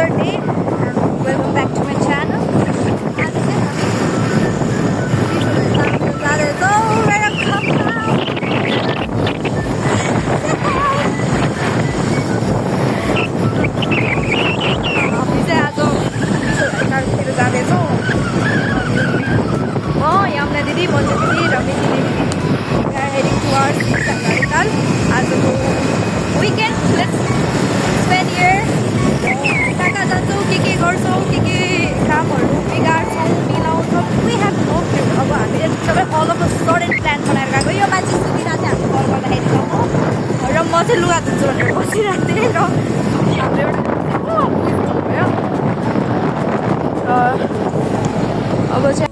another day and welcome back to my channel. Didi, Monja Didi, Ramini Didi. We are heading towards Nainital. As a weekend, let's spend here. Kaka जान्छौँ के गर्छौँ के कामहरू बिगार्छौँ मिलाउँछौँ. We have no clue. अब हामीले सबै all of a sudden plan बनाएर गएको. यो मान्छे सुतिरहेको थियो हामी कल गर्दाखेरि र म चाहिँ लुगा धुन्छु भनेर बसिरहेको थिएँ र हाम्रो एउटा भयो अब चाहिँ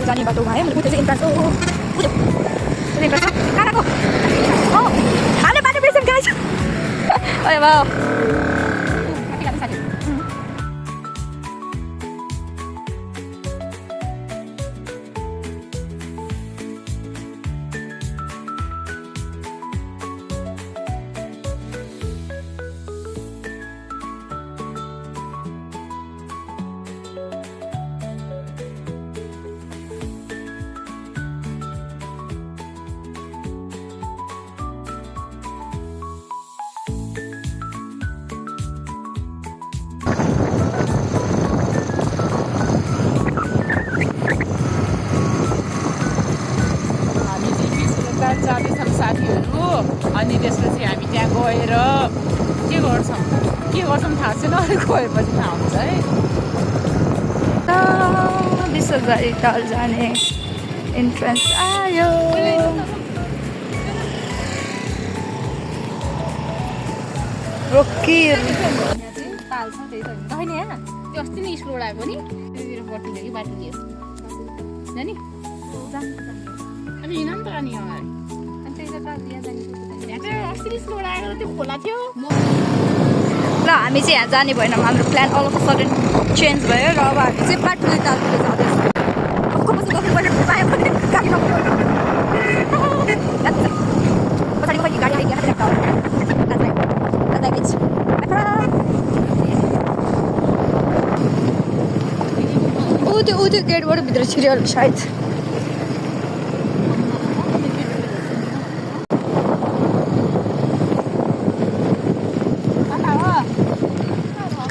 जाने बाटो भयो मैले बुझेँ इन्ट्रान्स हो इन्ट्रान्स कहाँ गएको हो हाले बाटो बिर्सेँ गाइस अरे वाह अनि त्यसपछि हामी त्यहाँ गएर के गर्छौँ थाहा छैन अलिक गएपछि थाहा हुन्छ है विश्वगढी जाने इन्ट्रेन्स आयो रोकी पाल्छ त्यही त होइन यहाँ त्यो अस्ति नै स्कुलबाट आएको नि त्यतिर पट्टि कि बाटो लिएछ जाने अनि हिँड नि त अनि अगाडि ल हामी चाहिँ यहाँ जाने भएन हाम्रो plan all of sudden change भयो र अब हामी चाहिँ बाटोले जाँदैछौँ पछाडि खै गाडी आइदिएको ऊ त्यो गेटबाट भित्र छिरिहाल्यो सायद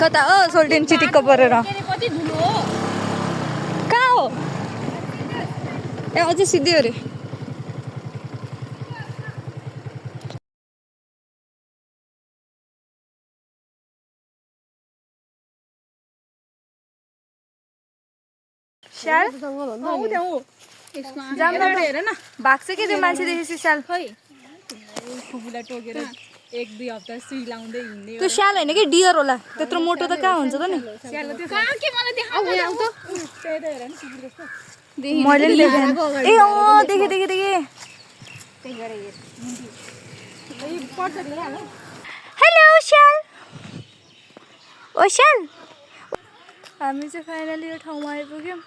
कता हो सोल्टिन चिटिक्क परेर कहाँ हो ए अझै सिधै अरे भाग चाहिँ के त्यो मान्छे देखेपछि स्याल एक दुई हप्ता सुई लाउँदै हिँड्ने त्यो स्याल होइन कि डियर होला त्यत्रो मोटो त कहाँ हुन्छ त नि मैले पनि देखेँ ए अँ देखेँ हेलो स्याल ओ स्याल हामी चाहिँ फाइनली यो ठाउँमा आइपुग्यौँ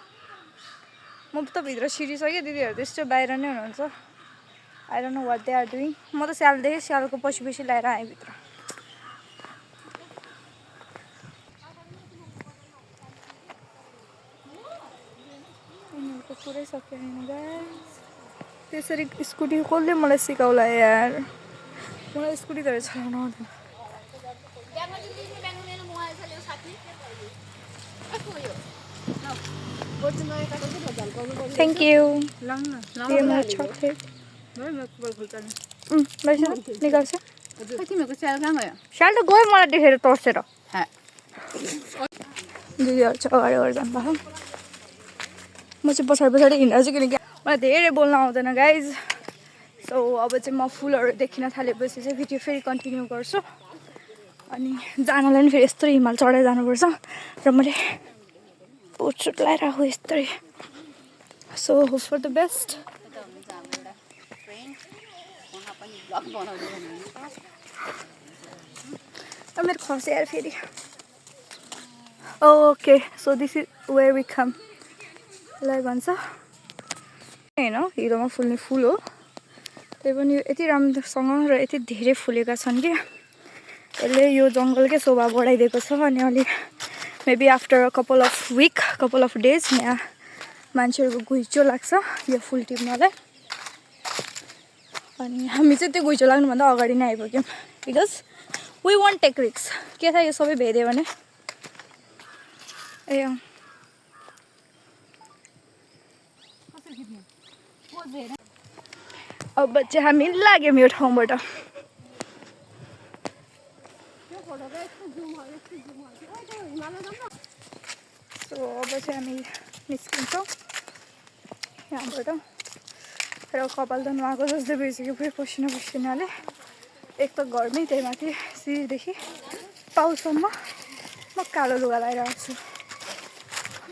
म त भित्र छिरिसकेँ दिदीहरू त्यस्तो बाहिर नै हुनुहुन्छ I don't know what they are doing. म त स्याल देखेँ स्यालको पछि ल्याएर आएँ भित्र यिनीहरूको पुरै सक्यो गाइस त्यसरी स्कुटी कसले मलाई सिकाउला यार मलाई स्कुटी त चलाउन आउँदैन थ्याङ्क यू निकाल्छ तिमीहरूको स्याल कहाँ गयो स्याल त गयो मलाई देखेर तर्सेर दिदीहरू चाहिँ अगाडि अगाडि जानुभएको म चाहिँ पछाडि पछाडि हिँड्छु किनकि मलाई धेरै बोल्न आउँदैन गाइज सो अब चाहिँ म फुलहरू देखिन थालेपछि चाहिँ भिडियो फेरि कन्टिन्यू गर्छु अनि जानलाई पनि फेरि यस्तो हिमाल चढाइ जानुपर्छ र मैले पोटसुट लगाएर आएको यस्तै so hope for the best मेरो खर्च यार फेरि okay so this is where we come लाई भन्छ होइन हिरोमा फुल्ने फुल हो त्यही पनि यति राम्रोसँग र यति धेरै फुलेका छन् कि यसले यो जङ्गलकै शोभा बढाइदिएको छ अनि अलि maybe after couple of days यहाँ मान्छेहरूको घुइँचो लाग्छ यो फुल टिप्नलाई अनि हामी चाहिँ त्यो घुइँचो लाग्नुभन्दा अगाडि नै आइपुग्यौँ बिकज वी वन्ट टेक रिक्स के थाहा यो सबै भेद्यो भने ए अब चाहिँ हामी लाग्यौँ यो ठाउँबाट सो अब चाहिँ हामी निस्किन्छौँ यहाँबाट र कपाल त नुहाएको जस्तै भइसक्यो फेरि पसिनाले एक त घरमै त्यही माथि सिँढीदेखि पाउसम्म म कालो लुगा लगाइरहेको छु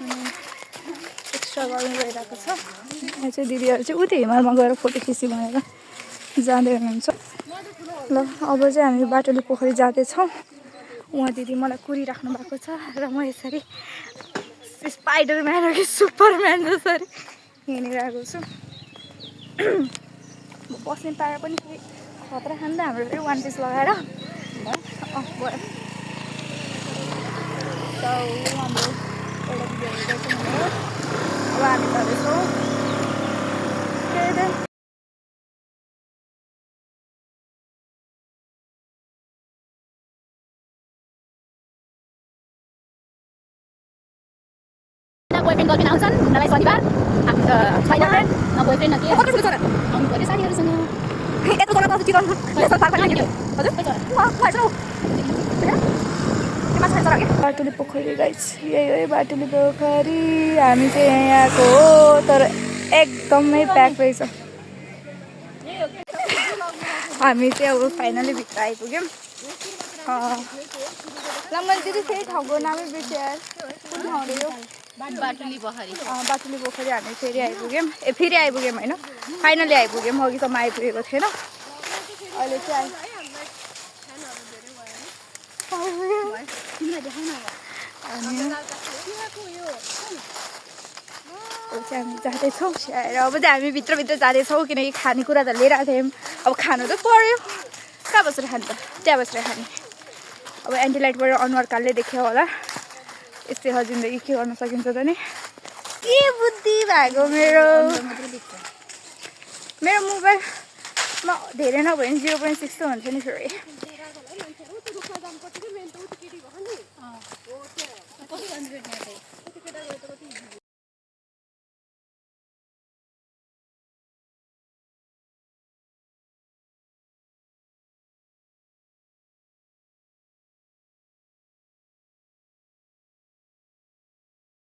अनि एक्स्ट्रा गर्नु गइरहेको छ यहाँ चाहिँ दिदीहरू चाहिँ उतै हिमालमा गएर फोटो खिच्यो भनेर जाँदै हुनुहुन्छ ल अब चाहिँ हामी बाटोली पोखरी जाँदैछौँ उहाँ दिदी मलाई कुरिराख्नु भएको छ र म यसरी स्पाइडरम्यान हो कि सुपरम्यान जसरी हिँडिरहेको छु बस्ने पाएर पनि फेरि खतरा खान्छ हाम्रो फेरि वान पिस लगाएर भयो हाम्रो एउटा भिडियोहरू गर्छौँ भनेर अब हामी जाँदैछौँ बोयफ्रेन्ड गर्लफ्रेन्ड आउँछन् घुम्नलाई शनिबार हामी त छैन न बोयफ्रेन्ड न के आउनु पऱ्यो साथीहरूसँग यत्रो जग्गा त चिकन बाटुली पोखरी गाइस यही हो बाटुली पोखरी हामी चाहिँ यहाँको हो तर एकदमै प्याक रहेछ हामी चाहिँ अब फाइनली भित्र आइपुग्यौँ ल मैले दिदी फेरि ठाउँको नामै बिर्सेँ यार कुन ठाउँ रे यो बाटुली पोखरी हामी फेरि आइपुग्यौँ होइन फाइनली आइपुग्यौँ अघिसम्म आइपुगेको थिएन अहिले चाहिँ हामी जाँदैछौँ र अब चाहिँ हामी भित्रभित्र जाँदैछौँ किनकि खानेकुरा त लिएर आएको थियौँ अब खानु त पर्यो कहाँ बसेर खानु त त्यहाँ बसेर खाने अब एन्टिलाइटबाट अनुहार कालले देख्यो होला यस्तै जिन्दगी के गर्न सकिन्छ त नि के बुद्धि भएको मेरो मोबाइलमा धेरै नभए नि 0.6 त हुन्छ नि फेरि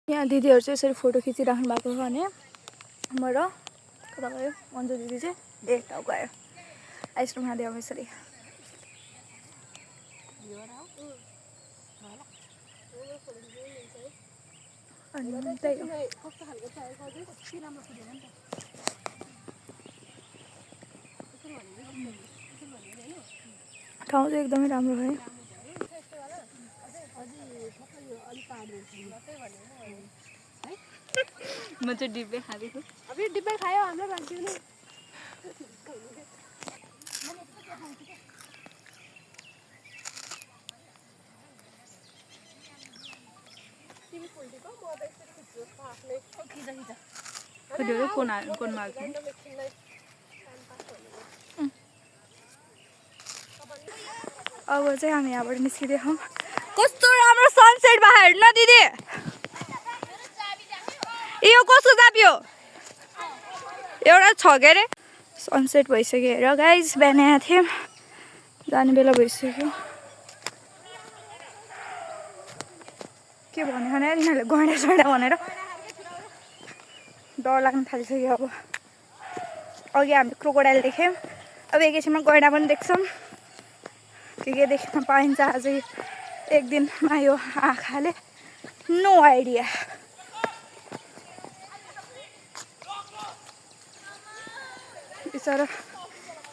यहाँ दिदीहरू चाहिँ यसरी फोटो खिचिराख्नु भएको छ भने म र कता गयो अन्जु दिदी चाहिँ एक ठाउँ गयो आइसक्रिम खाँदै अब यसरी ठाउँ चाहिँ एकदमै राम्रो है म चाहिँ डिब्बे खाँदैछु अब यो डिब्बे खायो हामीलाई राख्दिनु अब चाहिँ हामी यहाँबाट निस्किँदै छौँ कस्तो राम्रो सनसेट भए हेर्नु न दिदी यो कसको चाबी हो एउटा छ के अरे सनसेट भइसक्यो हेर गाइज बिहान आएको थियौँ जाने बेला भइसक्यो के भन्यो भने यिनीहरूले गैँडा सैँडा भनेर डर लाग्न थालिसक्यो अब अघि हामीले क्रोकोडाइल देख्यौँ अब एकैछिनमा गैँडा पनि देख्छौँ के देख्न पाइन्छ आज एक दिनमा यो आँखाले नो आइडिया बिचरा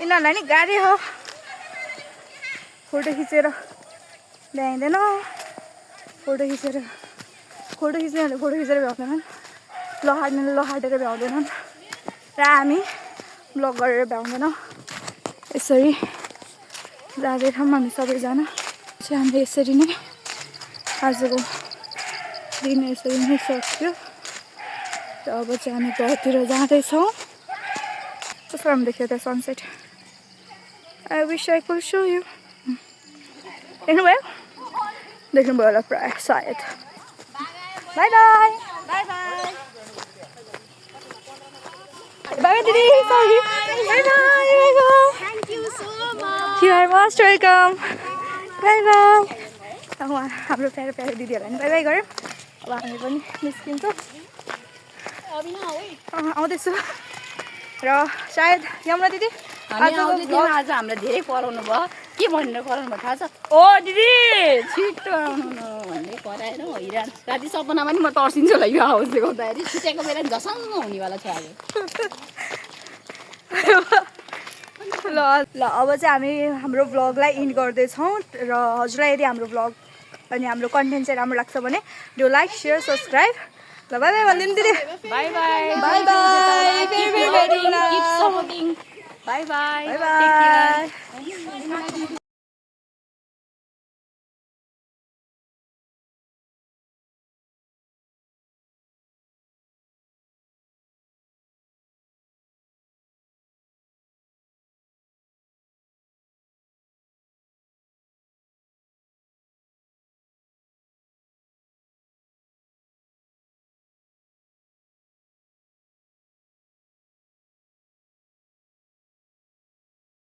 यिनीहरूलाई नि गाह्रै हो फोटो खिचेर ल्याइँदैन फोटो खिच्नेहरूले फोटो खिचेर भ्याउँदैनन् लहाड्नेले लहाटेर भ्याउँदैनन् र हामी ब्लग गरेर भ्याउँदैनौँ यसरी जाँदैछौँ हामी सबैजना चाहिँ हामीले यसरी नै आजको दिन यसरी नै सक्यो र अब चाहिँ हामी घरतिर जाँदैछौँ कस्तो राम्रो देख्यो त sunset I wish I could show you देख्नुभयो होला प्राय सायद bye bye bye bye bye दिदी sorry bye bye thank you so much you are most welcome bye bye अब हाम्रो प्यारो प्यारो दिदीहरूलाई पनि बाई बाई गऱ्यौँ अब हामी पनि निस्किन्छौँ आउँदैछु र सायद यमुना दिदी आज हामीलाई धेरै कराउनु भयो के भनेर कराउनु भयो थाहा छ ओ दिदी छिटो आउनु न भन्दै कराएर हैरान राति सपनामा नि म तर्सिन्छु होला यो आवाजले गर्दाखेरि छुट्याएको बेला झसङ्ग हुनेवाला छ आज ल अब चाहिँ हामी हाम्रो भ्लगलाई इन्ड गर्दैछौँ र हजुरलाई यदि हाम्रो भ्लग अनि हाम्रो कन्टेन्ट चाहिँ राम्रो लाग्छ भने डु लाइक सेयर सब्सक्राइब ल बाई बाई भनिदिनु दिदी by bye bye by keep supporting by bye bye by